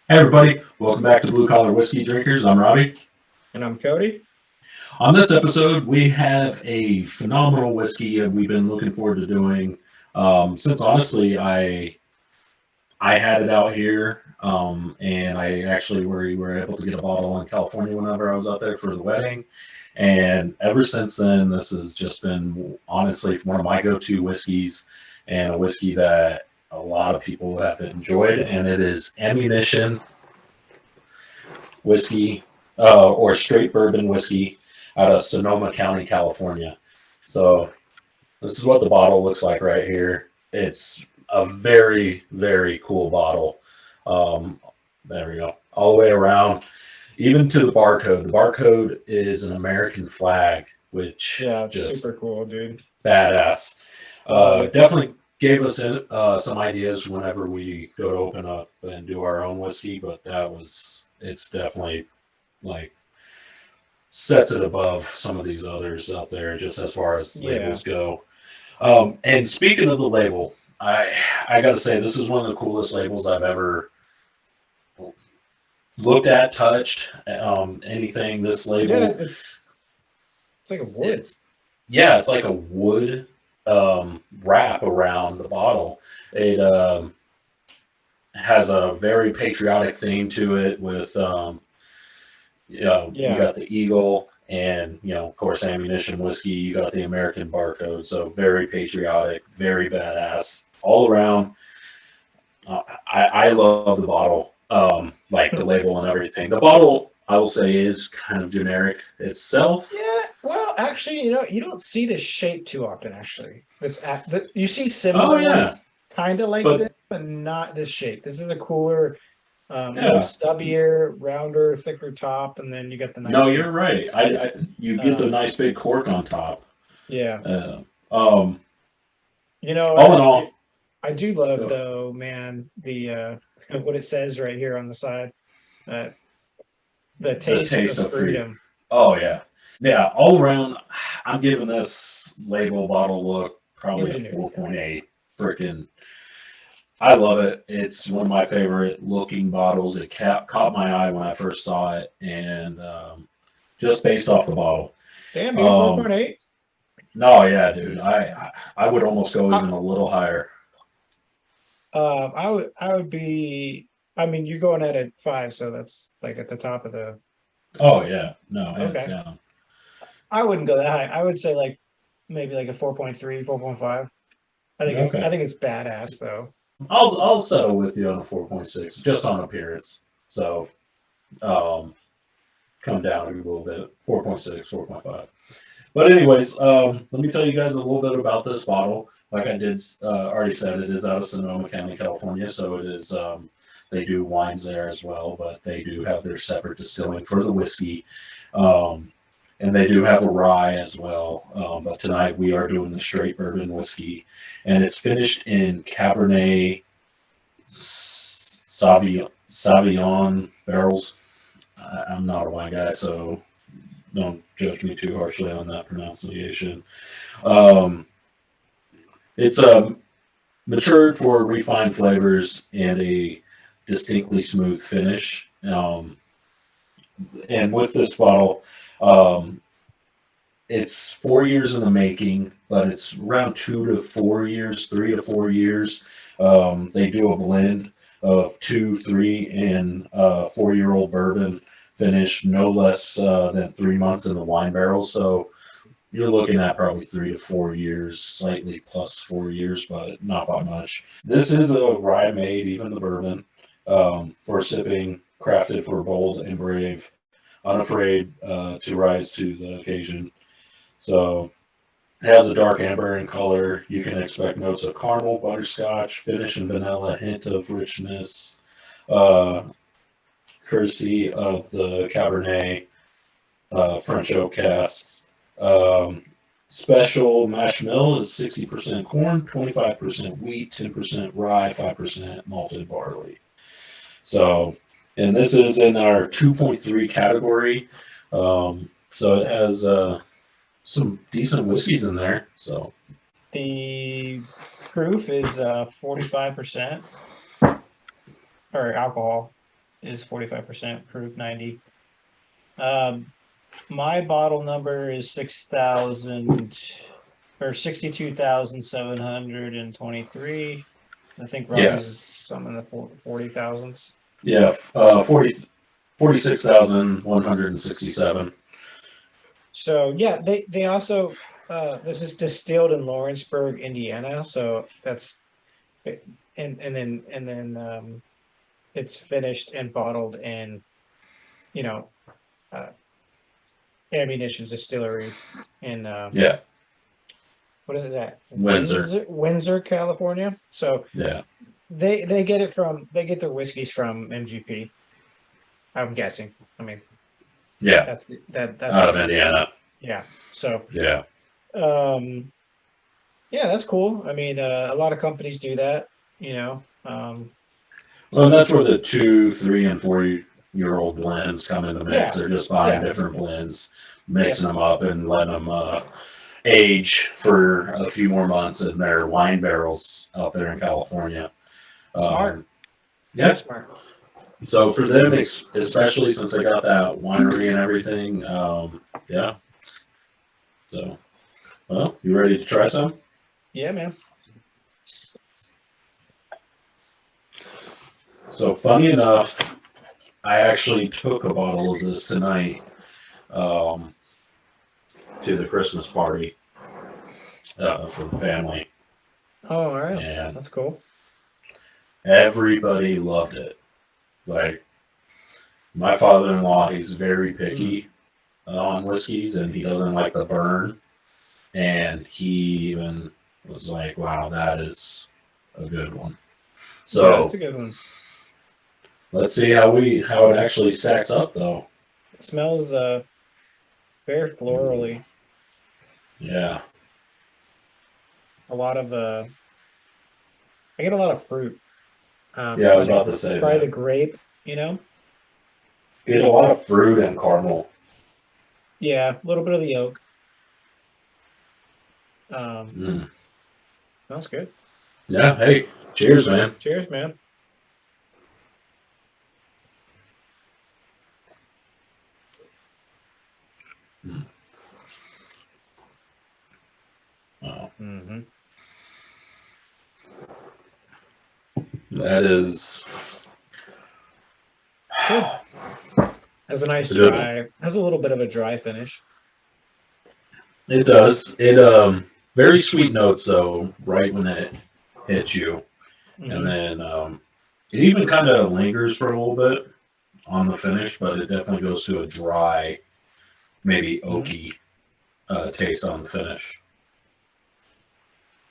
Hey everybody, welcome back to Blue Collar Whiskey Drinkers. I'm Robbie. And I'm Cody. On this episode, we have a phenomenal whiskey we've been looking forward to doing. Since honestly, I had it out here, and I actually were able to get a bottle in California whenever I was out there for the wedding. And ever since then, this has just been honestly one of my go-to whiskeys, and a whiskey that a lot of people have enjoyed, and it is Ammunition whiskey or straight bourbon whiskey out of Sonoma County, California. So this is what the bottle looks like right here. It's a very, very cool bottle. Um, there we go. All the way around, even to the barcode. The barcode is an American flag, which Yeah, it's just super cool, dude. badass. Love it. Definitely gave us some ideas whenever we go to open up and do our own whiskey, but it's definitely like sets it above some of these others out there, just as far as Yeah. labels go. And speaking of the label, I got to say this is one of the coolest labels I've ever looked at, touched. Anything this Yeah, label, it's like a wood. it's it's like a wood wrap around the bottle. It has a very patriotic theme to it with you Yeah. got the eagle and, of course, ammunition whiskey. You got the American barcode. So very patriotic, very badass all around. I love the bottle, like the label and everything. The bottle, I will say, is kind of generic itself. Yeah. Well, actually, you don't see this shape too often. Actually, you see Oh, similar yeah. ones, kind of like this, But but not this shape. This is a cooler, little yeah, stubbier, rounder, thicker top, and then you got the no, nice. you're right. You get the Um, nice big cork on top. yeah. Uh, um, You know, all in all, I do love uh, though, man, the what it says right here on the side. Uh, the the taste taste of of free. freedom. Oh, yeah. Yeah, all around, I'm giving this label bottle look probably a Engineered. 4.8. Freaking, I love it. It's one of my favorite looking bottles. It caught my eye when I first saw it, and just based off the bottle. Damn, dude, Um, 4.8. no, yeah, dude, I would almost go I even a little higher. I would be. I mean, you're going at 5, so that's like at the top of the. Oh, yeah, no, hands Okay, down. I wouldn't go that high. I would say like maybe like a 4.3, 4.5. I Okay, think it's badass though. I'll settle with you on a 4.6, just on appearance. So um, come down a little bit, 4.6, 4.5. But anyways, let me tell you guys a little bit about this bottle. Like I did already said, it is out of Sonoma County, California, so it is. They do wines there as well, but they do have their separate distilling for the whiskey, um, and they do have a rye as well. But tonight we are doing the straight bourbon whiskey, and it's finished in Cabernet Sauvignon barrels. I'm not a wine guy, so don't judge me too harshly on that pronunciation. Um, it's matured for refined flavors and a distinctly smooth finish. And with this bottle, um, it's 4 years in the making, but it's around 2 to 4 years, 3 to 4 years. They do a blend of 2, 3, and 4-year-old bourbon finish, no less than 3 months in the wine barrel. So you're looking at probably 3 to 4 years, slightly plus 4 years, but not by much. This is a rye made, even the bourbon, for sipping, crafted for bold and brave, unafraid to rise to the occasion. So it has a dark amber in color. You can expect notes of caramel, butterscotch, finish, and vanilla, hint of richness, uh, courtesy of the Cabernet French Oak casks. Um, Special mash mill is 60% corn, 25% wheat, 10% rye, 5% malted barley. So, and this is in our 2.3 category. So it has some decent whiskeys in there. So, The proof is 45% or alcohol. is 45% proof, 90. My bottle number is 6,000 or 62,723. I think Yeah. Robbie's is some in the 40,000s. Yeah. 46,167. So yeah, they also this is distilled in Lawrenceburg, Indiana. So that's and then it's finished and bottled in, you know, uh, Ammunition Distillery in Yeah. what is it at? Windsor. Windsor, California. So Yeah. they get their whiskeys from MGP. I'm guessing. I mean, Yeah. that's Out of Indiana. yeah. So Yeah. um yeah, that's cool. I mean, a lot of companies do that, Well, and that's where the 2, 3, and 4-year-old blends come into mix. yeah, They're just buying yeah, different blends, yeah. mixing them up, and letting them age for a few more months in their wine barrels out there in California. Smart. Yeah. Smart. So for them, especially since they got that winery and everything, yeah. So, well, you ready to try some? Yeah, man. So funny enough, I actually took a bottle of this tonight to the Christmas party for the family, Oh, all right. and That's cool. everybody loved it. Like my father-in-law, he's very picky on whiskeys, and he doesn't like the burn. And he even was like, "Wow, that is a good one." Yeah, So that's a good one. let's see how it actually stacks up, though. It smells very florally. Yeah. A lot of I get a lot of fruit. Yeah, I was about to say probably that. the grape, Get a lot of fruit and caramel. Yeah, a little bit of the oak. That's good. Yeah. Hey, cheers, man. Cheers, man. Oh, Mm-hmm. that is. It's good. Has a nice It's good. dry. Has a little bit of a dry finish. It does. It very sweet notes though, right when it hits you, and then it even kind of lingers for a little bit on the finish, but it definitely goes to a dry, maybe oaky taste on the finish.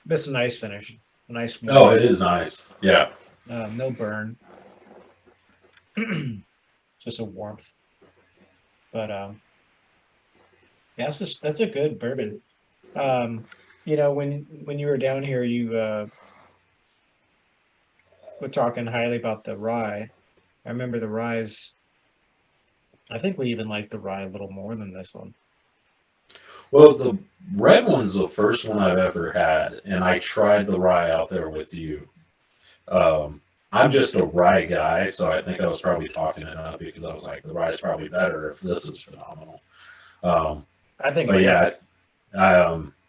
It's a nice finish. A nice. Oh, it is nice. Yeah. No burn. Just a warmth. But yeah, that's a good bourbon. When you were down here, you were talking highly about the rye. I remember the rye's. I think we even liked the rye a little more than this one. Well, the red one's the first one I've ever had, and I tried the rye out there with you. I'm just a rye guy, so I think I was probably talking it up because I was like, the rye's probably better if this is phenomenal. I think. But yeah,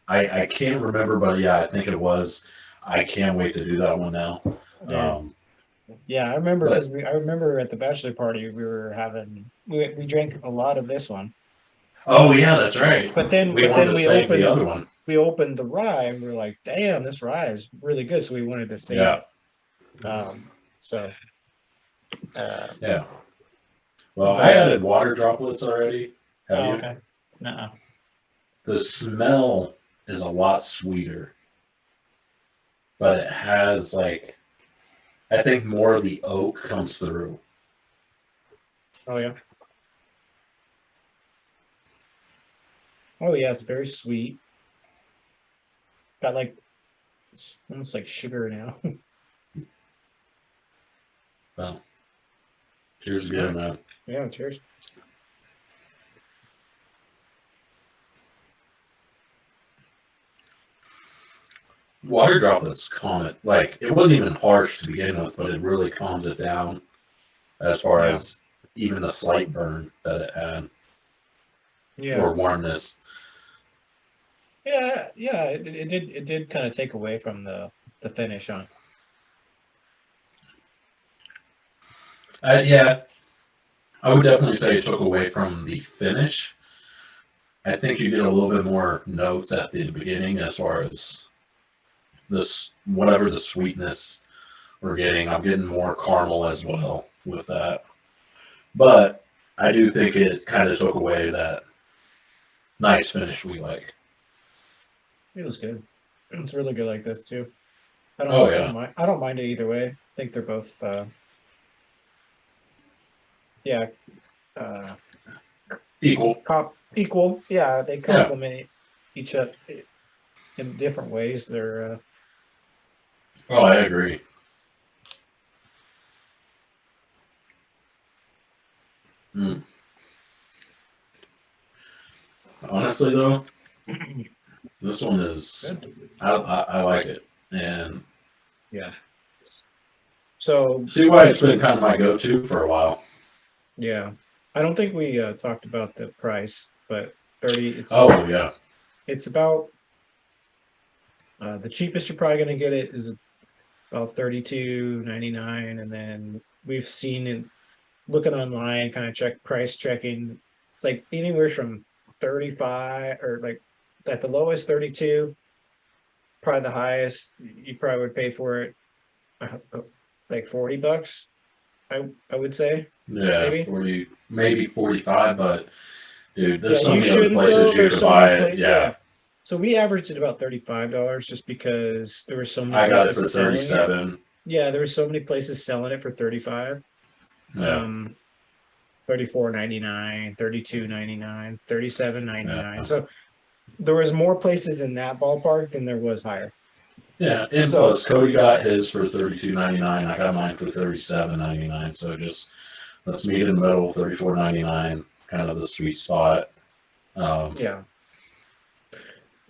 I can't remember, but yeah, I think it was. I can't wait to do that one now. Yeah, I remember because I remember at the bachelor party we were having we drank a lot of this one. Oh yeah, that's right. But then we opened the other one. We opened the rye and we were like, damn, this rye is really good. So we wanted to save it. Yeah. Well, I added water droplets already. Have you? Okay. Nuh-uh. The smell is a lot sweeter, but it has I think more of the oak comes through. Oh yeah. Oh yeah, it's very sweet. Got almost like sugar now. Well, cheers again, man. Yeah, cheers. Water droplets calm it. It wasn't even harsh to begin with, but it really calms it down. as far Yeah. as even the slight burn that it had Yeah. or warmness. Yeah. Yeah. It did kind of take away from the finish on. Yeah, I would definitely say it took away from the finish. I think you get a little bit more notes at the beginning as far as this, whatever the sweetness we're getting. I'm getting more caramel as well with that. But I do think it kind of took away that nice finish we like. It was good. It's really good like this too. Oh I yeah, don't mind. I don't mind it either way. I think they're both. Yeah. Uh, equal. equal. Yeah, they Yeah. complement each other in different ways. They're Oh, I agree. Mm. Honestly though, this one is good. I like it, and Yeah. So see why it's been kind of my go-to for a while. yeah, I don't think we talked about the price, but 30. Oh yeah, It's about the cheapest you're probably going to get it is about 32.99, and then we've seen it looking online, kind of price checking. It's like anywhere from 35 or like at the lowest 32, probably the highest you probably would pay for it like $40. I would say yeah, maybe. 40, maybe 45, but dude, Yeah, there's so you many other shouldn't though. places you There's could so many buy it. places. Yeah, Yeah. So we averaged at about $35 just because there were so many I got it for places selling it. 37. Yeah, there were so many places selling it for 35. Yeah, 34.99, 32.99, 37.99. yeah, So there was more places in that ballpark than there was higher. yeah. And So plus, Cody got his for 32.99. I got mine for 37.99. So just let's meet in the middle, 34.99, kind of the sweet spot. yeah,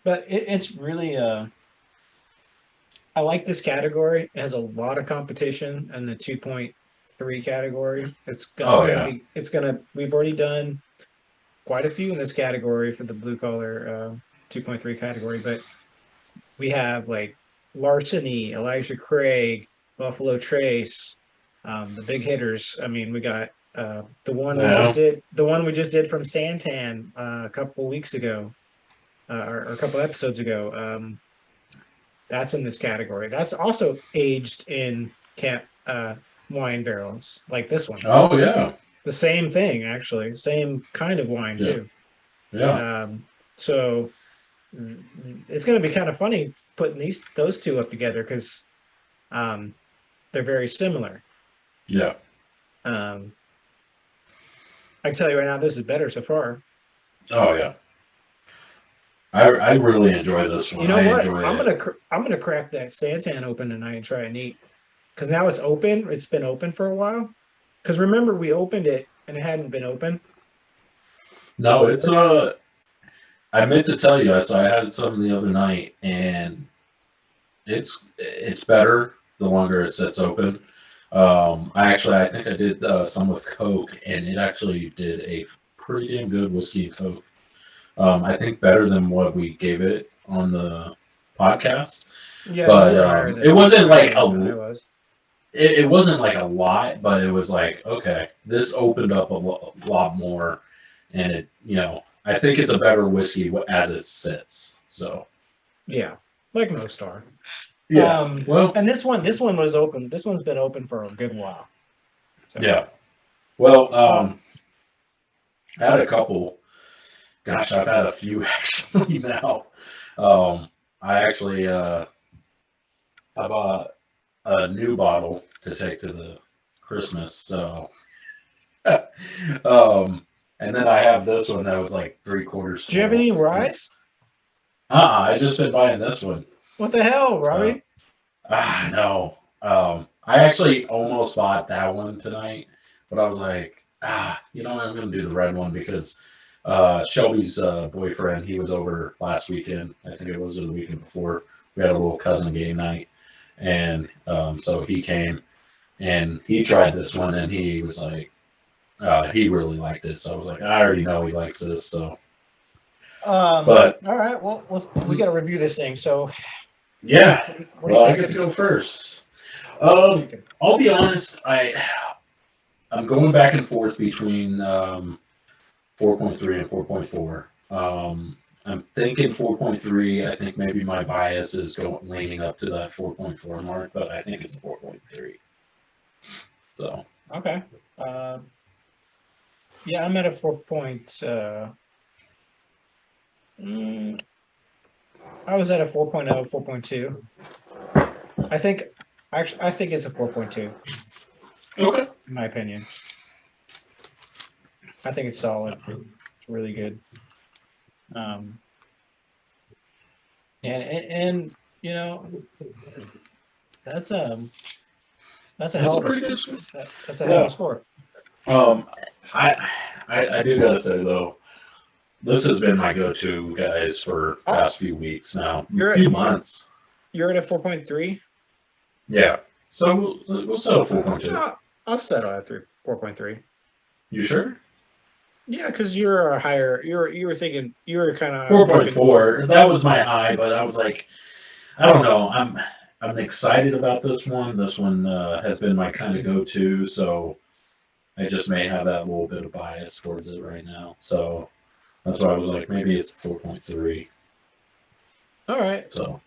but it's really I like this category. It has a lot of competition in the 2.3 category. Oh yeah, It's gonna we've already done quite a few in this category for the blue collar 2.3 category, but we have like Larceny, Elijah Craig, Buffalo Trace, the big hitters. I mean, we got yeah, the one we just did from Santan a couple weeks ago, or a couple episodes ago. That's in this category. That's also aged in wine barrels like this one. oh yeah, The same thing, actually, same kind of wine yeah, too. yeah, So it's going to be kind of funny putting those two up together because they're very similar. yeah. Um, I can tell you right now, this is better so far. Oh yeah. I really enjoy this one. You know I what? enjoy it. I'm gonna crack that Santan open tonight and try it neat because now it's open. It's been open for a while. Because remember, we opened it and it hadn't been open. No, it's I meant to tell you, so I had some the other night, and it's better the longer it sits open. I think I did some with Coke, and it actually did a pretty damn good whiskey and Coke. I think better than what we gave it on the podcast, Yeah, you but were it wasn't like than I a was. it wasn't like a lot, but it was like okay, this opened up a lot more, and I think it's a better whiskey as it sits. So Yeah, like most are. yeah, well, And this one was open. This one's been open for a good while. So, yeah, well, uh, I had a couple. Gosh, I've had a few actually now. Um, I actually I bought a new bottle to take to the Christmas. So, and then I have this one that was like 3/4 do you have full. any rice? I just been buying this one. What the hell, So, Robbie? no. I actually almost bought that one tonight, but I was like, I'm gonna do the red one because Shelby's boyfriend, he was over last weekend. I think it was the weekend before. We had a little cousin game night, and so he came, and he tried this one, and he was like, he really liked this. So I was like, I already know he likes this. So, but all right, well, we got to review this thing. So, yeah, what do you well, I think? get to go first. What are you thinking? I'll be honest, I'm going back and forth between 4.3 and 4.4. I'm thinking 4.3. I think maybe my bias is leaning up to that 4.4 mark, but I think it's 4.3. So Okay. Yeah, I'm at a 4 I was at a 4.0, 4.2. I think it's a 4.2 okay, in my opinion. I think it's solid. It's really good. And you know, that's a hell of a pretty good. that's a hell of a score. I do gotta say though, this has been my go-to guys for past few weeks now, few months. You're at a 4.3. Yeah, so we'll settle 4.2. I'll settle at 4.3. You sure? Yeah, because you're a higher. You were thinking you were kind of 4.4. That was my high, but I was like, I don't know. I'm excited about this one. This one has been my kind of go-to, so I just may have that little bit of bias towards it right now. So that's why I was like, maybe it's 4.3. All right. So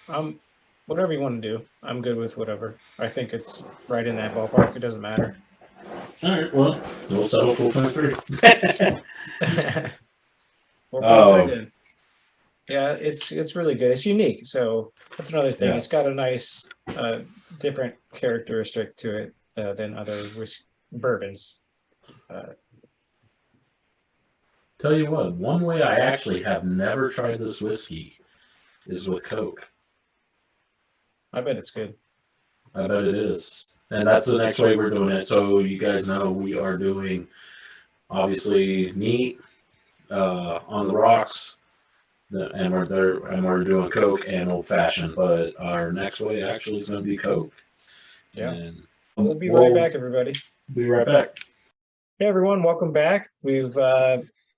I'm whatever you want to do. I'm good with whatever. I think it's right in that ballpark. It doesn't matter. all right, well, we'll settle 4.3. 4.3 then. Yeah, it's really good. It's unique. So that's another thing. Yeah. It's got a nice different characteristic to it than other bourbons. Tell you what, one way I actually have never tried this whiskey is with Coke. I bet it's good. I bet it is. And that's the next way we're doing it. So you guys know we are doing, obviously, neat on the rocks, and we're doing Coke and old fashioned. But our next way actually is going to be Coke. Yeah. And We'll be right back, everybody. Be right back. Hey everyone, welcome back. We've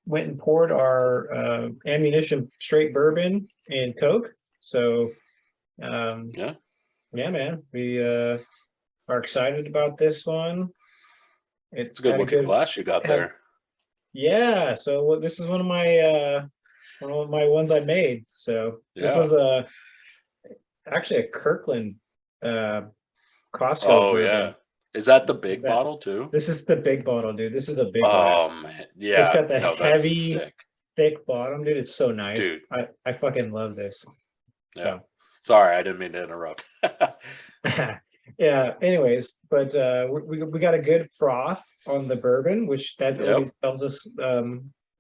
went and poured our Ammunition Straight Bourbon and Coke. So yeah, man, we are excited about this one. It's a good looking glass you got there. Yeah, so this is one of my ones I made. So this was actually a Kirkland Costco bourbon. Yeah. Is that the big bottle too? This is the big bottle, dude. This is a big glass. Oh man, yeah. It's got the heavy, thick bottom, dude. It's so nice. Dude. I fucking love this. Yeah. So. Sorry, I didn't mean to interrupt. Yeah. Anyways, but we got a good froth on the bourbon, which that always tells us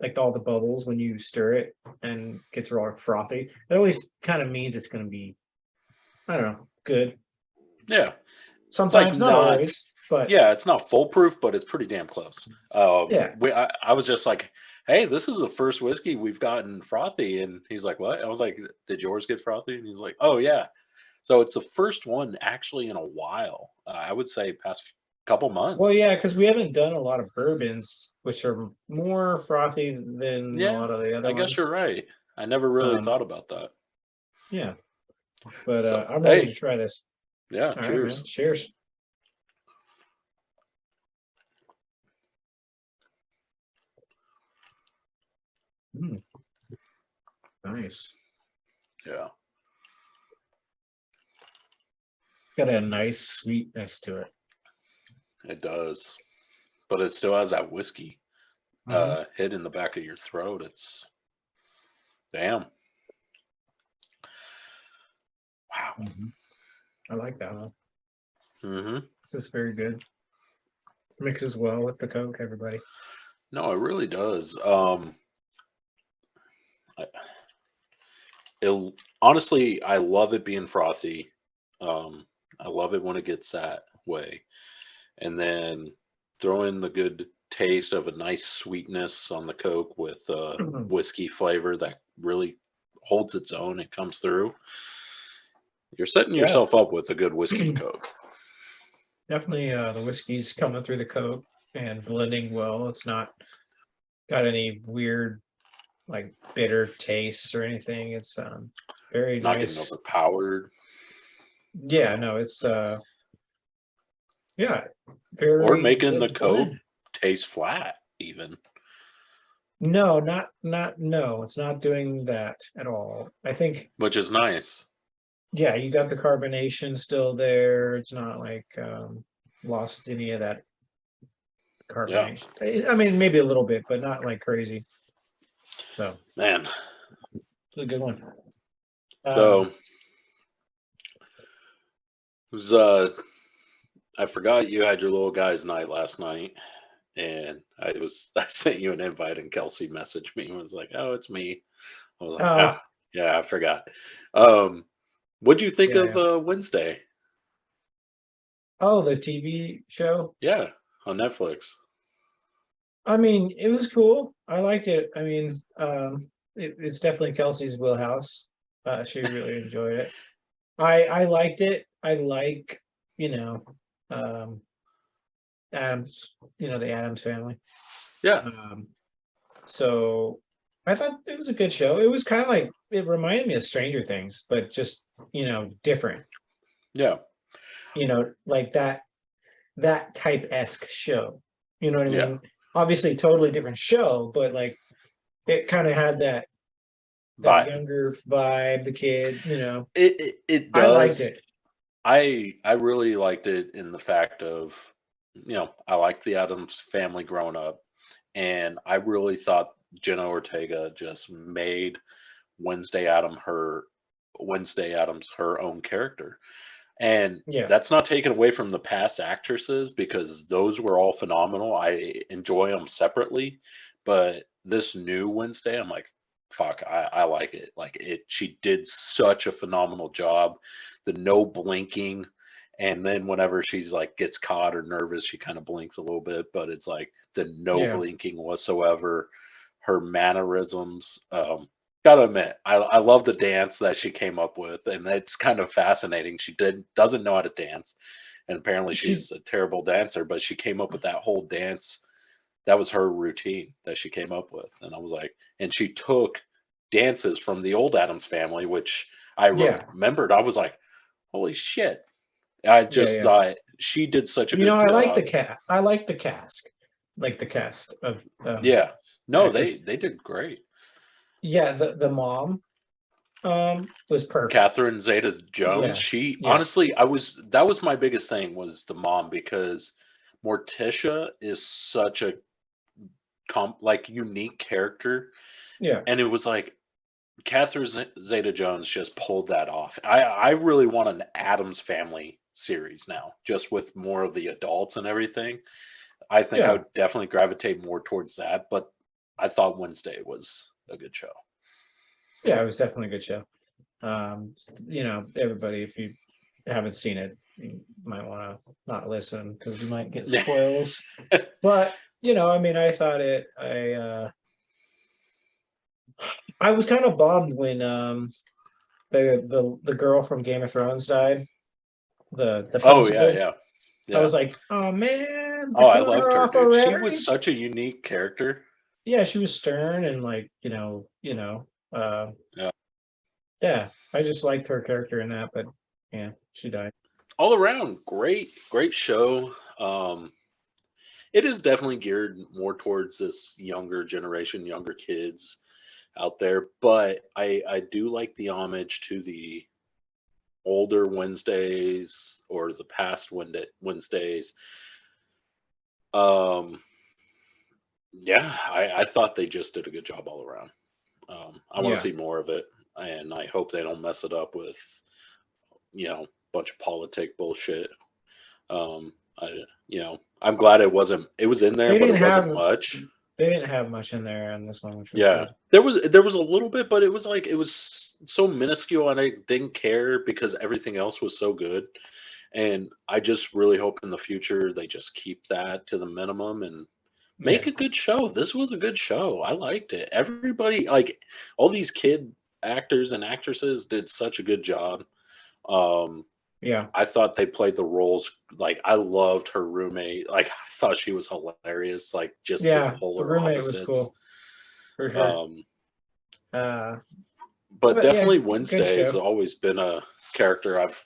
like all the bubbles when you stir it and gets raw frothy. That always kind of means it's going to be, I don't know, good. Yeah. Sometimes, not always, but yeah, it's not foolproof, but it's pretty damn close. Yeah. I was just like, hey, this is the first whiskey we've gotten frothy, and he's like, what? I was like, did yours get frothy? And he's like, oh yeah. So it's the first one actually in a while. I would say past couple months. Well, yeah, because we haven't done a lot of bourbons, which are more frothy than a lot of the other ones. I guess you're right. I never really thought about that. Yeah, but I'm ready to try this. Yeah, all cheers. Right, man. Cheers. Nice. Yeah. Got a nice sweetness to it. It does. But it still has that whiskey hit in the back of your throat. It's damn. Wow. I like that one. Mm-hmm. This is very good. Mixes well with the Coke, everybody. No, it really does. Honestly, I love it being frothy. I love it when it gets that way. And then throw in the good taste of a nice sweetness on the Coke with whiskey flavor that really holds its own. It comes through. You're setting yourself up with a good whiskey and Coke. Definitely, the whiskey's coming through the coat and blending well. It's not got any weird, like bitter tastes or anything. It's very Not getting nice. overpowered Yeah, no, it's yeah, or very making the good coat blend. taste flat even. No, no, it's not doing that at all. I think, Which is nice. yeah, you got the carbonation still there. It's not like lost any of that Yeah. carbonation. I mean, maybe a little bit, but not like crazy. So Man. it's a good one. So it was I forgot you had your little guys' night last night, and I sent you an invite, and Kelsey messaged me and was like, "Oh, it's me." I was like, Oh, "Ah, yeah, I forgot." Um, what'd you think yeah, of yeah. Wednesday? Oh, the TV show. Yeah, on Netflix. I mean, it was cool. I liked it. I mean, it's definitely Kelsey's wheelhouse. She really enjoyed it. I liked it. I like, you know, um, Adams, the Adams family. Yeah, Um, so I thought it was a good show. It was kind of like it reminded me of Stranger Things, but just, different. yeah, Like that type-esque show. You know what I yeah. mean? Obviously totally different show, but like it kind of had that Vibe. younger vibe, the kid, It I liked does. it. I really liked it in the fact of, I liked the Adams family growing up, and I really thought Jenna Ortega just made Wednesday Adams her own character. And Yeah. that's not taken away from the past actresses because those were all phenomenal. I enjoy them separately, but this new Wednesday, I'm like, fuck, I like it. Like she did such a phenomenal job. The no blinking, and then whenever she's like gets caught or nervous, she kind of blinks a little bit, but it's like the no Yeah. blinking whatsoever. Her mannerisms, gotta admit, I love the dance that she came up with, and it's kind of fascinating. She doesn't know how to dance, and apparently She she's a terrible dancer, but she came up with that whole dance. That was her routine that she came up with, and I was like, and she took dances from the old Adams family, which I yeah. remembered. I was like, holy shit! I Yeah, just yeah. thought she did such a good I like job. the cat. I like the cask. Like the cast of Yeah, no, actors. they did great. Yeah, the mom was perfect. Catherine Zeta-Jones, Yeah. she Yeah. honestly, that was my biggest thing was the mom because Morticia is such a like unique character, Yeah. and it was like Catherine Zeta-Jones just pulled that off. I really want an Addams Family series now, just with more of the adults and everything. I think I Yeah. would definitely gravitate more towards that, but I thought Wednesday was a good show. Yeah, it was definitely a good show. Everybody, if you haven't seen it, you might want to not listen because you might get spoils. But I mean, I thought I was kind of bummed when the girl from Game of Thrones died, the Oh yeah, principal. yeah, I yeah. was like, oh man, Oh, they're I killing loved her her, off dude. She was already. such a unique character. Yeah, she was stern and like, Yeah. yeah, I just liked her character in that, but yeah, she died. All around, great show. It is definitely geared more towards this younger generation, younger kids out there. But I do like the homage to the older Wednesdays or the past Wednesdays. Um, yeah, I thought they just did a good job all around. I want to Yeah. see more of it, and I hope they don't mess it up with bunch of politic bullshit. I I'm glad it wasn't. It was in there, They but didn't it wasn't have much. they didn't have much in there in this one, which was Yeah, good. there was a little bit, but it was like it was so minuscule, and I didn't care because everything else was so good. And I just really hope in the future they just keep that to the minimum and make Yeah. a good show. This was a good show. I liked it. Everybody, like all these kid actors and actresses, did such a good job. Um, Yeah. I thought they played the roles. Like, I loved her roommate. Like, I thought she was hilarious. Like, just the Yeah. The polar roommate was opposites. cool. For sure. But But definitely yeah, good Wednesday has show. always been a character I've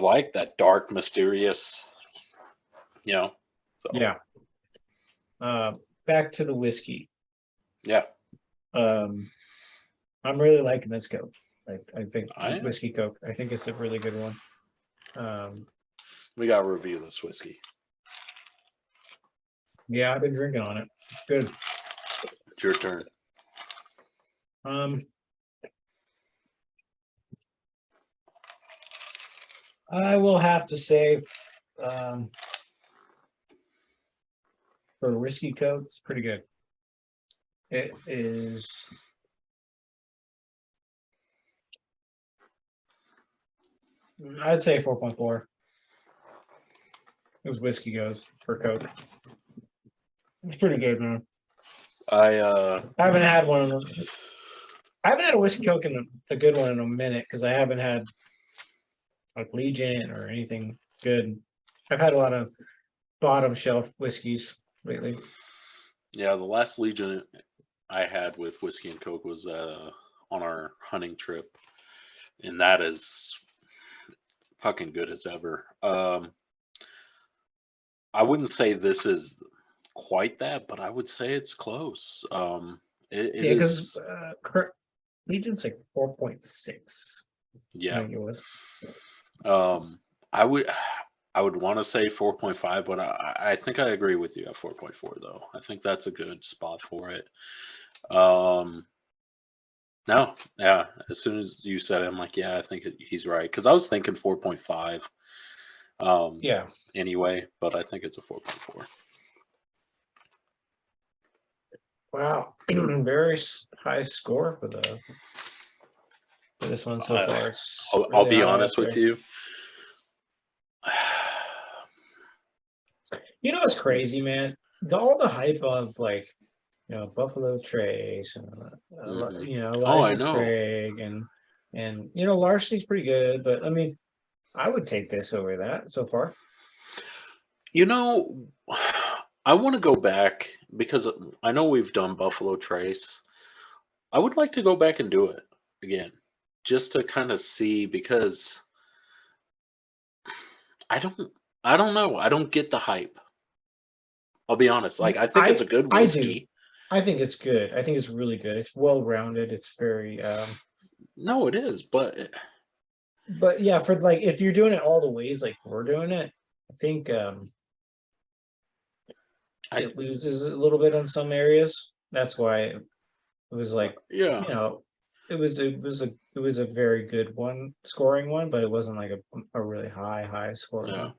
liked, that dark, mysterious, so Yeah. Back to the whiskey. yeah. I'm really liking this Coke. I think I am. whiskey Coke. I think it's a really good one. We gotta review this whiskey. Yeah, I've been drinking on it. It's good. It's your turn. I will have to say, for whiskey Coke, it's pretty good. It is. I'd say 4.4. As whiskey goes for Coke. It's pretty good, man. I haven't had one. I haven't had a whiskey Coke in a good one in a minute because I haven't had like Legion or anything good. I've had a lot of bottom shelf whiskeys lately. Yeah, the last Legion I had with whiskey and Coke was on our hunting trip, and that is fucking good as ever. I wouldn't say this is quite that, but I would say it's close. It Yeah, because is. Legion's like 4.6. I Yeah. think it was. I would want to say 4.5, but I think I agree with you at 4.4 though. I think that's a good spot for it. No, yeah. As soon as you said it, I'm like, yeah, I think he's right, because I was thinking 4.5. Yeah. Anyway, but I think it's a 4.4. Wow, very high score for this one so far. It's I'll really be high honest up with there. you. You know what's crazy, man? All the hype of like, Buffalo Trace and Oh, I Elijah know. Craig and Larceny pretty good, but I mean, I would take this over that so far. I want to go back because I know we've done Buffalo Trace. I would like to go back and do it again, just to kind of see, because I don't know. I don't get the hype. I'll be honest. Like, I think it's a good I do. whiskey. I think it's good. I think it's really good. It's well rounded. It's very No, it is, but yeah, for like if you're doing it all the ways like we're doing it, I think it loses a little bit on some areas. That's why it was like, yeah. it was a very good one, scoring one, but it wasn't like a really high scoring Yeah. one.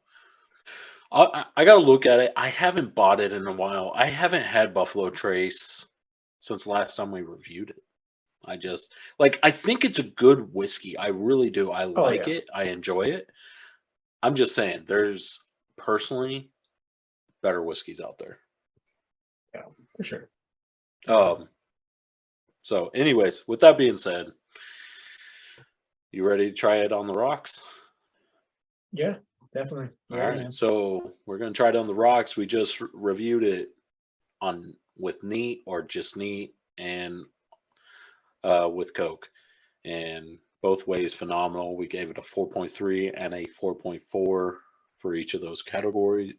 I gotta look at it. I haven't bought it in a while. I haven't had Buffalo Trace since last time we reviewed it. I think it's a good whiskey. I really do. I like it. I enjoy it. I'm just saying, there's personally better whiskeys out there. Yeah, for sure. So anyways, with that being said, you ready to try it on the rocks? Yeah, definitely. All right. So we're gonna try it on the rocks. We just reviewed it with neat or just neat, and with Coke, and both ways phenomenal. We gave it a 4.3 and a 4.4 for each of those categories.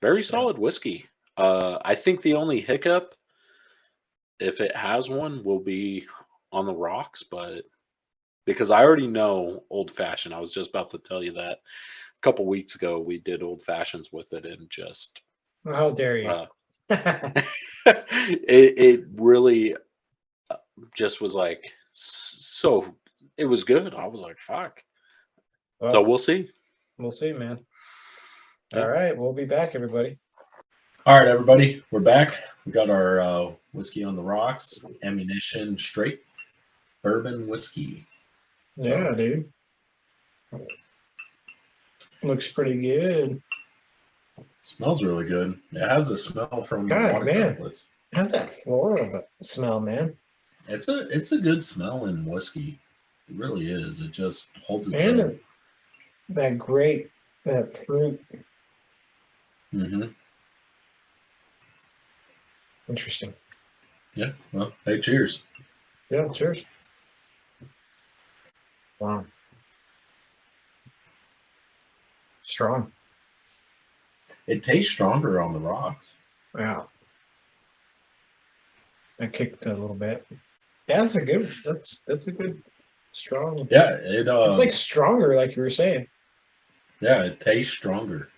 Very solid whiskey. I think the only hiccup, if it has one, will be on the rocks, but because I already know old fashioned, I was just about to tell you that a couple weeks ago we did old fashions with it, and just Well, how dare you? it really just was like, so it was good. I was like, fuck. Well, so we'll see. We'll see, man. Yeah. All right, we'll be back, everybody. All right, everybody, we're back. We got our whiskey on the rocks, Ammunition Straight Bourbon Whiskey. Yeah, dude. Looks pretty good. Smells really good. It has a smell from God, water man. droplets. It has that floral smell, man. It's a good smell in whiskey. It really is. It just holds its And own. that grape, that fruit. Mm-hmm. Interesting. Yeah. Well, hey, cheers. Yeah, cheers. Wow. Strong. It tastes stronger on the rocks. Yeah. I kicked a little bit. Yeah, that's a good. That's a good strong. Yeah. It It's like stronger, like you were saying. yeah, it tastes stronger.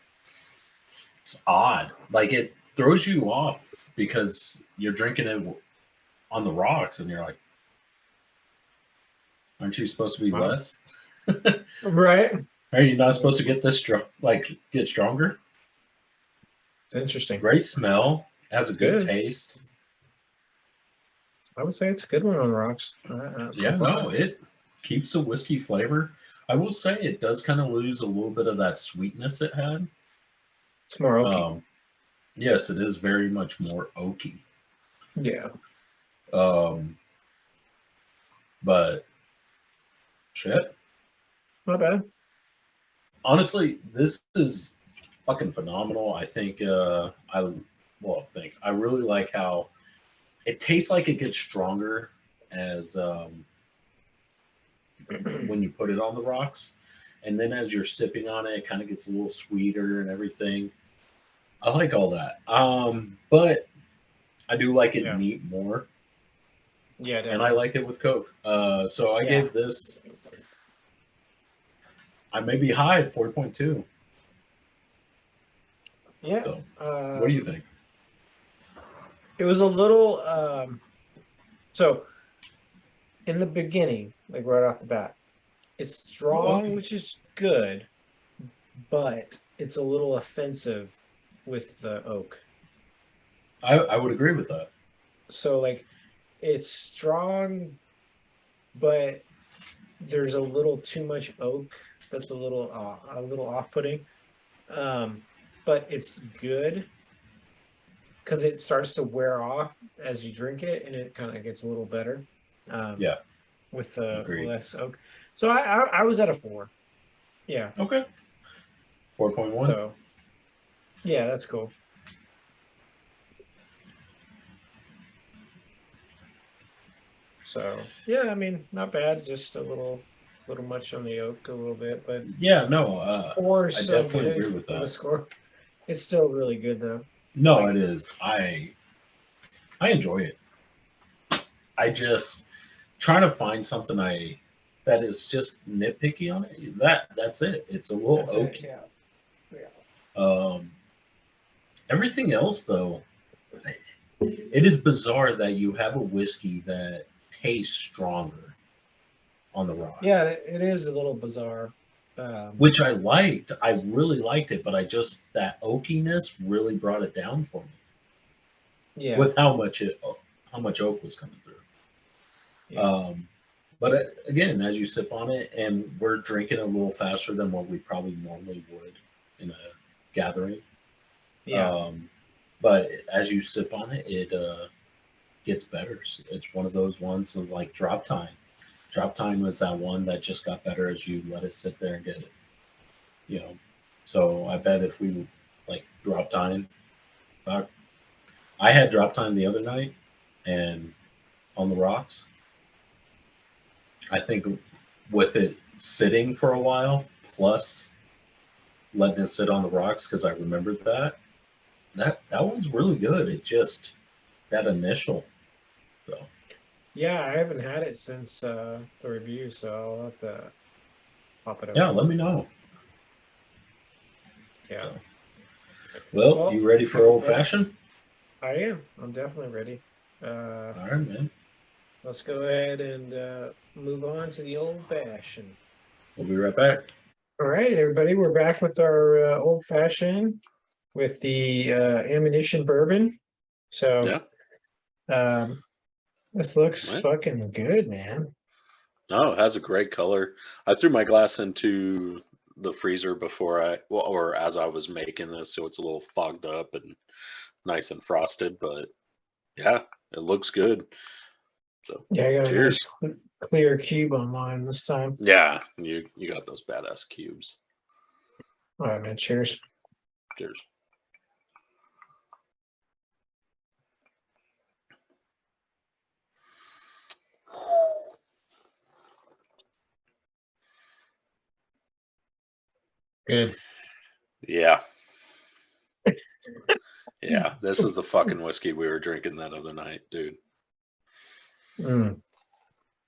It's odd. Like it throws you off because you're drinking it on the rocks, and you're like, aren't you supposed to be Wow. less? Right. Are you not supposed to get this get stronger? It's interesting. Great smell, has a good Good. taste. I would say it's a good one on the rocks. Yeah, no, it keeps the whiskey flavor. I will say it does kind of lose a little bit of that sweetness it had. It's more oaky. Yes, it is very much more oaky. Yeah. But shit, Not bad. honestly, this is fucking phenomenal. I think I really like how it tastes like it gets stronger as when you put it on the rocks, and then as you're sipping on it, it kind of gets a little sweeter and everything. I like all that. But I do like it Yeah. neat more, Yeah, and definitely. I like it with Coke. So I gave this. I may be high at 4.2. Yeah. So what do you think? It was a little so in the beginning, like right off the bat, it's strong, okay. which is good, but it's a little offensive with the oak. I would agree with that. So like it's strong, but there's a little too much oak that's a little off-putting. But it's good because it starts to wear off as you drink it, and it kind of gets a little better. Yeah, With the agreed. less oak. So I was at a 4. Yeah. Okay. 4.1. So yeah, that's cool. So yeah, I mean, not bad. Just a little much on the oak, a little bit, but Yeah, no, 4 is I still definitely good agree with for the that. score. It's still really good though. No, Like it is. I enjoy it. I just trying to find something that is just nitpicky on it. That's it. It's a little that's it. oaky. Yeah. Yeah. Um, everything else though, it is bizarre that you have a whiskey that tastes stronger on the rocks. Yeah, it is a little bizarre. Which I liked. I really liked it, but that oakiness really brought it down for me. Yeah. With how much oak was coming through. Yeah. But again, as you sip on it, and we're drinking a little faster than what we probably normally would in a gathering. Yeah. But as you sip on it, it gets better. It's one of those ones of like drop time. Drop time was that one that just got better as you let it sit there and get it. You know, so I bet if we like drop time, I had drop time the other night, and on the rocks, I think with it sitting for a while, plus letting it sit on the rocks because I remembered that one's really good. It just that initial. So Yeah, I haven't had it since the review, so I'll have to pop it yeah, open. let me know. Yeah. So, well, Well, you ready for old fashioned? I am. I'm definitely ready. All right, man. Let's go ahead and move on to the old fashioned. We'll be right back. All right, everybody, we're back with our old fashioned with the ammunition bourbon. So, this looks fucking good, man. Oh, it has a great color. I threw my glass into the freezer or as I was making this, so it's a little fogged up and nice and frosted. But yeah, it looks good. So Yeah, I got cheers. a nice clear cube on mine this time. Yeah, you got those badass cubes. All right, man. Cheers. Cheers. Good. Yeah. Yeah, this is the fucking whiskey we were drinking that other night, dude.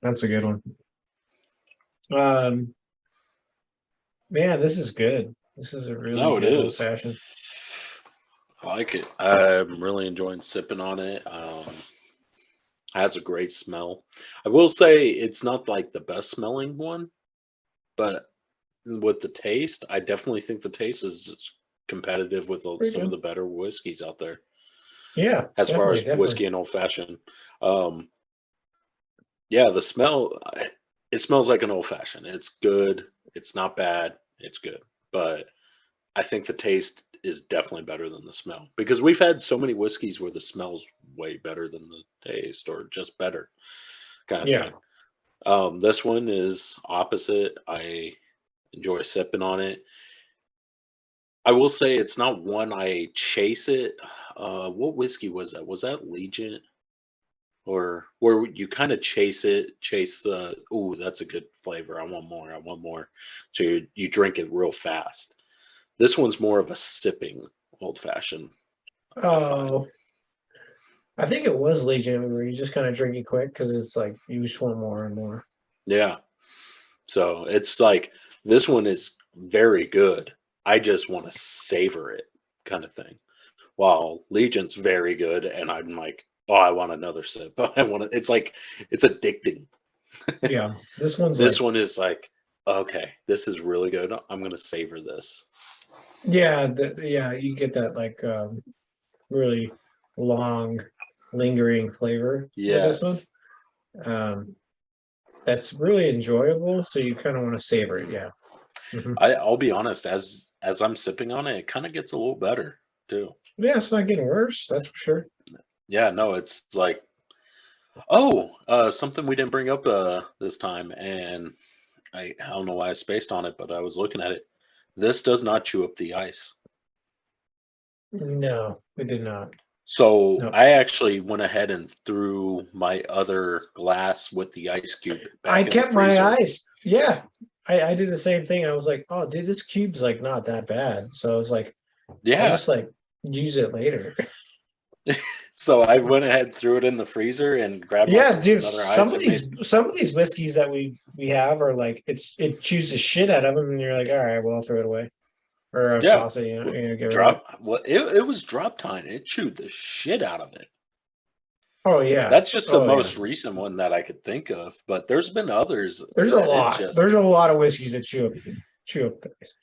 That's a good one. Man, this is good. This is a really No, it good old is. fashioned. I like it. I'm really enjoying sipping on it. Has a great smell. I will say it's not like the best smelling one, but with the taste, I definitely think the taste is competitive with Pretty some of good. the better whiskeys out there Yeah, as far definitely, as definitely. whiskey and old fashioned. Yeah, the smell, it smells like an old fashioned. It's good. It's not bad. It's good. But I think the taste is definitely better than the smell because we've had so many whiskeys where the smell's way better than the taste or just better kind of Yeah. thing. This one is opposite. I enjoy sipping on it. I will say it's not one I chase it. What whiskey was that? Was that Legion? Or where you kind of chase it, chase the, ooh, that's a good flavor. I want more. I want more. So you drink it real fast. This one's more of a sipping old fashioned. I find. Oh, I think it was Legion where you just kind of drink it quick because it's like you just want more and more. Yeah. So it's like this one is very good. I just want to savor it kind of thing. While Legion's very good and I'm like, oh, I want another sip. I want to, it's like it's addicting. Yeah, this one's This like, one is like, okay, this is really good. I'm gonna savor this. yeah, yeah, you get that like really long, lingering flavor with this one. Yes. That's really enjoyable. So you kind of want to savor it. Yeah. Mhm. I'll be honest, as I'm sipping on it, it kind of gets a little better too. Yeah, it's not getting worse. That's for sure. Yeah, no, it's like, oh, something we didn't bring up this time, and I don't know why I spaced on it, but I was looking at it. This does not chew up the ice. No, it did not. So No, I actually went ahead and threw my other glass with the ice cube I back in the kept my freezer. eyes. Yeah, I did the same thing. I was like, oh, dude, this cube's like not that bad. So I was like, I'll Yeah. just like use it later. So I went ahead, threw it in the freezer, and grabbed Yeah, myself dude, another ice and made. some of these whiskeys that we have are like it chews the shit out of them, and you're like, all right, well, I'll throw it away or I'll Yeah, toss it. Get rid of it. drop. What it was drop time. It chewed the shit out of it. Oh yeah, That's just the oh yeah. most recent one that I could think of, but there's been others There's a that it lot. just. There's a lot of whiskeys that chew up things.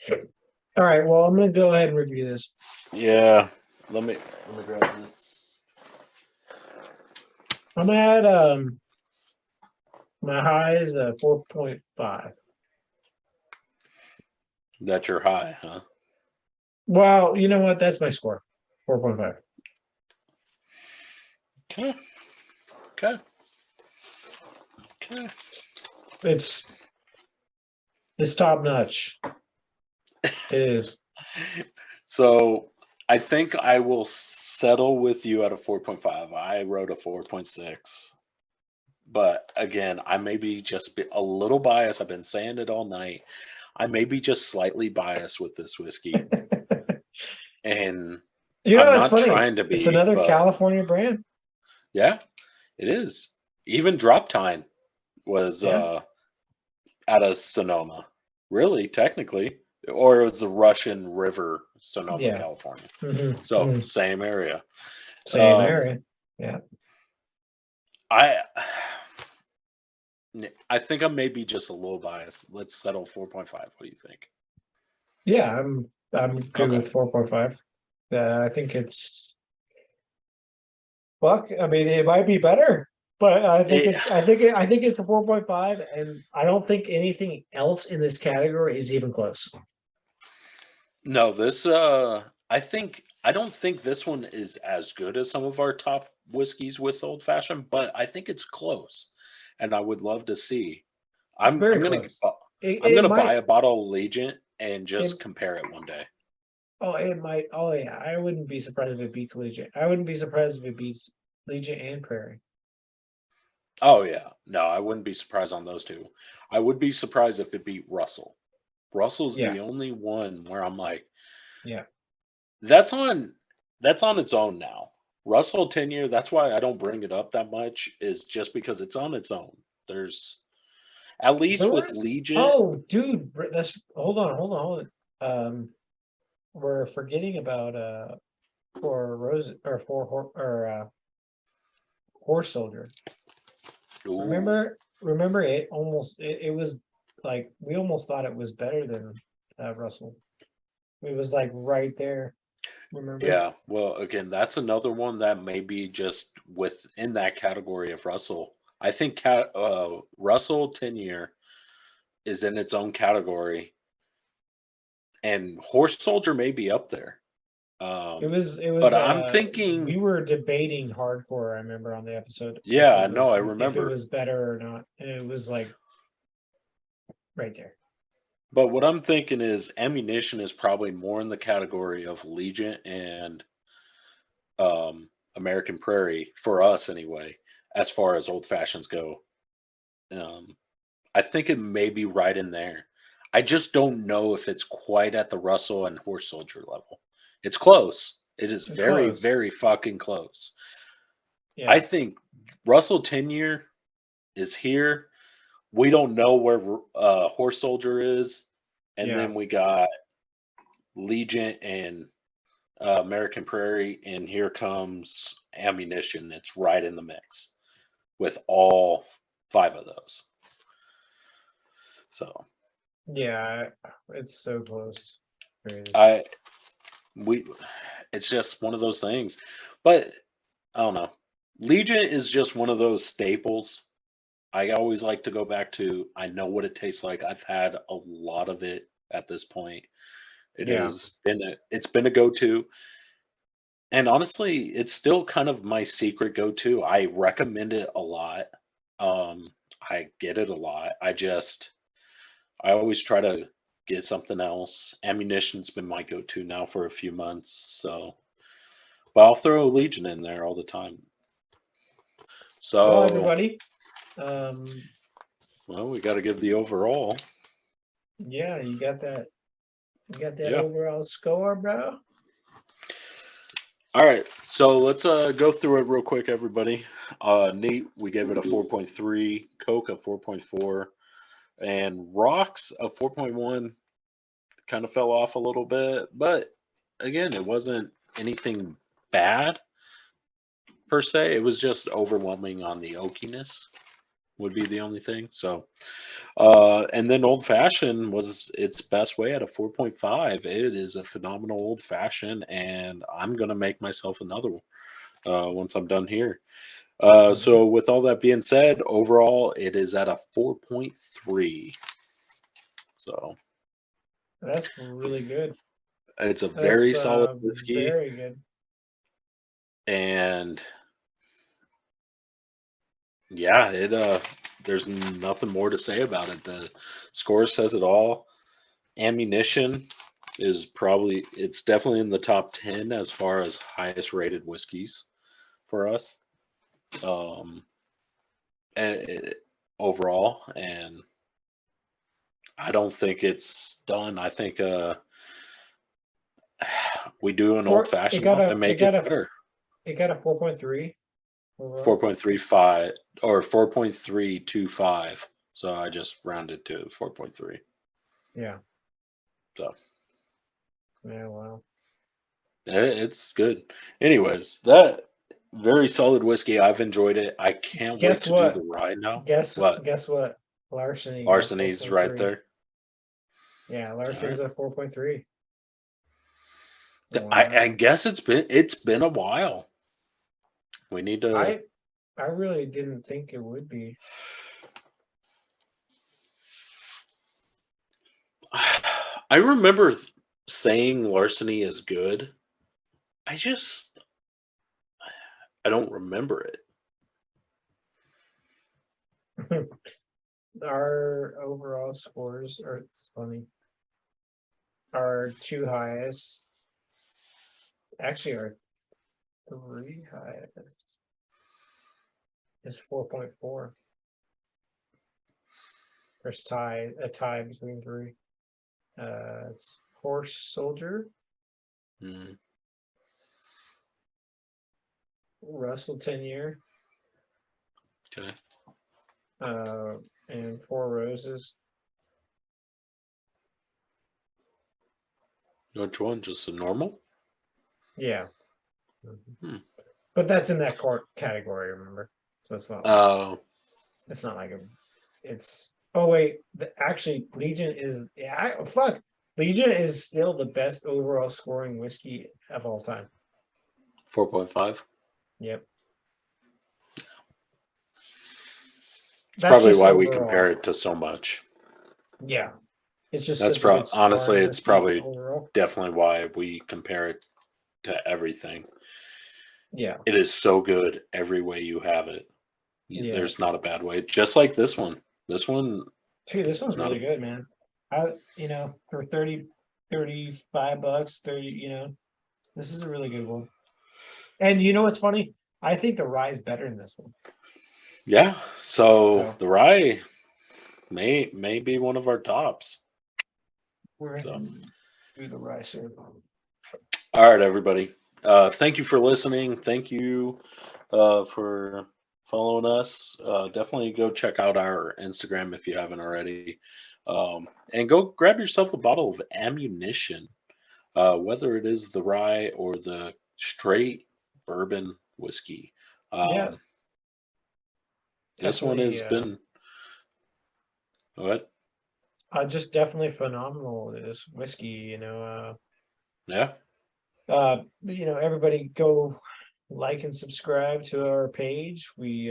All right, well, I'm gonna go ahead and review this. Yeah, let me grab this. I'm at my high is 4.5. That's your high, huh? Well, you know what? That's my score. 4.5. Okay. Okay. Okay. It's top notch. It is. So I think I will settle with you at a 4.5. I wrote a 4.6. But again, I may be just a little biased. I've been saying it all night. I may be just slightly biased with this whiskey. And You know, I'm it's not funny. trying to It's be, another but California brand. yeah, it is. Even Drop Time was Yeah. out of Sonoma. Really, technically. Or it was the Russian River, Sonoma, Yeah. California. Mhm, So mhm. same area. Same area. Yeah. I think I may be just a little biased. Let's settle 4.5. What do you think? Yeah, I'm good Okay. with 4.5. I think it's fuck. I mean, it might be better, but I think it's a 4.5, and I don't think anything else in this category is even close. No, this I think I don't think this one is as good as some of our top whiskeys with old fashioned, but I think it's close, and I would love to see. It's very I'm gonna close. It, I'm it gonna buy might. a bottle of Legion and It, just compare it one day. oh, it might. Oh, yeah. I wouldn't be surprised if it beats Legion. I wouldn't be surprised if it beats Legion and Prairie. Oh yeah, no, I wouldn't be surprised on those two. I would be surprised if it beat Russell. Russell's Yeah. the only one where I'm like, Yeah. that's on that's on its own now. Russell 10 year, that's why I don't bring it up that much, is just because it's on its own. There's at There least with was. Legion. Oh, dude. That's. Hold on. We're forgetting about for Rose or Horse Soldier. Ooh, Remember it almost it was like we almost thought it was better than Russell. It was like right there. Remember? yeah. Well, again, that's another one that may be just within that category of Russell. I think Russell 10 year is in its own category, and Horse Soldier may be up there. It But was I'm we thinking, were debating hardcore, I remember on the episode yeah, I know, I if it remember. was better or not. And it was like right there. But what I'm thinking is ammunition is probably more in the category of Legion and American Prairie for us anyway, as far as old fashions go. Um, I think it may be right in there. I just don't know if it's quite at the Russell and Horse Soldier level. It's close. It is It's very, close. very fucking close. I Yeah. think Russell 10 year is here. We don't know where Horse Soldier is, and Yeah. then we got Legion and American Prairie, and here comes Ammunition. It's right in the mix with all five of those. So Yeah. It's so close. Crazy. I we it's just one of those things. But I don't know. Legion is just one of those staples. I always like to go back to. I know what it tastes like. I've had a lot of it at this point. Yeah. It's been a go-to. And honestly, it's still kind of my secret go-to. I recommend it a lot. I get it a lot. I always try to get something else. Ammunition's been my go-to now for a few months, so but I'll throw Legion in there all the time. Well, So, everybody. well, we got to give the overall. Yeah, you got that. You got that Yeah. overall score, bro. All right. So let's go through it real quick, everybody. Nate, we gave it a 4.3. Coke a 4.4. And Rocks a 4.1. Kind of fell off a little bit, but again, it wasn't anything bad per se. It was just overwhelming on the oakiness would be the only thing. So, and then Old Fashioned was its best way at a 4.5. It is a phenomenal Old Fashioned, and I'm gonna make myself another one once I'm done here. So, with all that being said, overall, it is at a 4.3. So, That's really good. it's a That's very solid whiskey, very good. and yeah, there's nothing more to say about it. The score says it all. Ammunition it's definitely in the top 10 as far as highest rated whiskeys for us. Um Overall, and I don't think it's done. I think we do an old Or fashioned up and make it better. it got a 4.3 overall. 4.35 or 4.325. So I just rounded to 4.3. Yeah. So Yeah, wow. it's good. Anyways, that very solid whiskey. I've enjoyed it. I can't wait Guess to do what? the ride now. What? Guess what? Larceny got Larceny's right 4.3. there. Yeah, All Larceny's right. at 4.3. I Wow. guess it's been a while. We need to. I really didn't think it would be. I remember saying Larceny is good, I don't remember it. Our overall scores are, it's funny. Our two highest, actually our three highest is 4.4. There's a tie between three. It's Horse Soldier, Mm. Russell 10-year, Okay. and Four Roses. Which one? Just a normal? Yeah. Hmm. But that's in that court category, remember? So it's not. It's not like it's. Oh wait, actually, Legion is. Yeah, fuck. Legion is still the best overall scoring whiskey of all time. 4.5. Yep. That's probably just why we overall. compare it to so much. Yeah. It's just That's such a good honestly, scoring it's whiskey probably overall. definitely why we compare it to everything. Yeah. It is so good every way you have it. Yeah. There's not a bad way. Just like this one. This one. Dude, this one's not really good, man. For 30, 35 bucks, 30, this is a really good one. And you know what's funny? I think the rye is better than this one. Yeah. So So- the rye may be one of our tops. We're So. gonna do the rye syrup. All right, everybody. Thank you for listening. Thank you for following us. Definitely go check out our Instagram if you haven't already. And go grab yourself a bottle of Ammunition, whether it is the rye or the straight bourbon whiskey. Yeah. This one has Definitely, been. What? just definitely phenomenal. This whiskey, Yeah. Everybody go like and subscribe to our page. We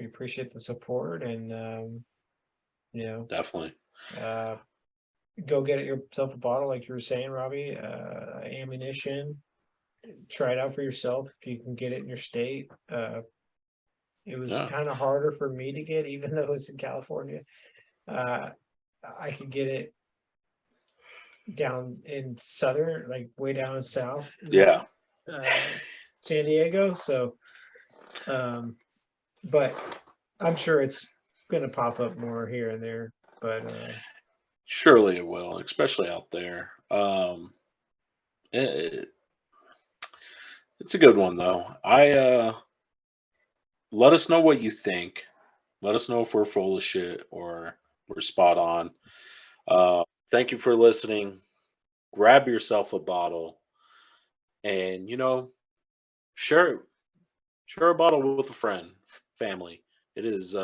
appreciate the support, and Definitely. go get yourself a bottle, like you were saying, Robbie. Ammunition. Try it out for yourself if you can get it in your state. It was Yeah. kind of harder for me to get, even though it's in California. I could get it down in southern, like way down south. Yeah. San Diego. So, but I'm sure it's gonna pop up more here and there. But Surely it will, especially out there. It's a good one though. Let us know what you think. Let us know if we're full of shit or we're spot on. Thank you for listening. Grab yourself a bottle and share a bottle with a friend, family. It is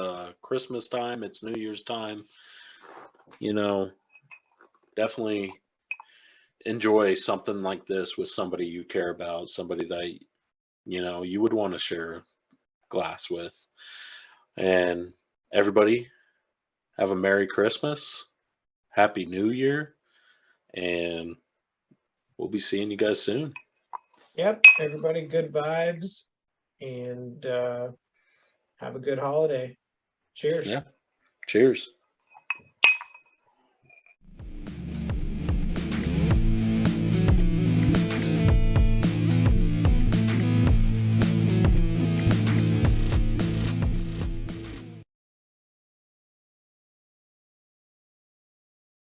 Christmas time, it's New Year's time. Definitely enjoy something like this with somebody you care about, somebody that you would want to share a glass with. And everybody, have a Merry Christmas, Happy New Year, and we'll be seeing you guys soon. yep, everybody, good vibes, and have a good holiday. Cheers. Yeah. Cheers.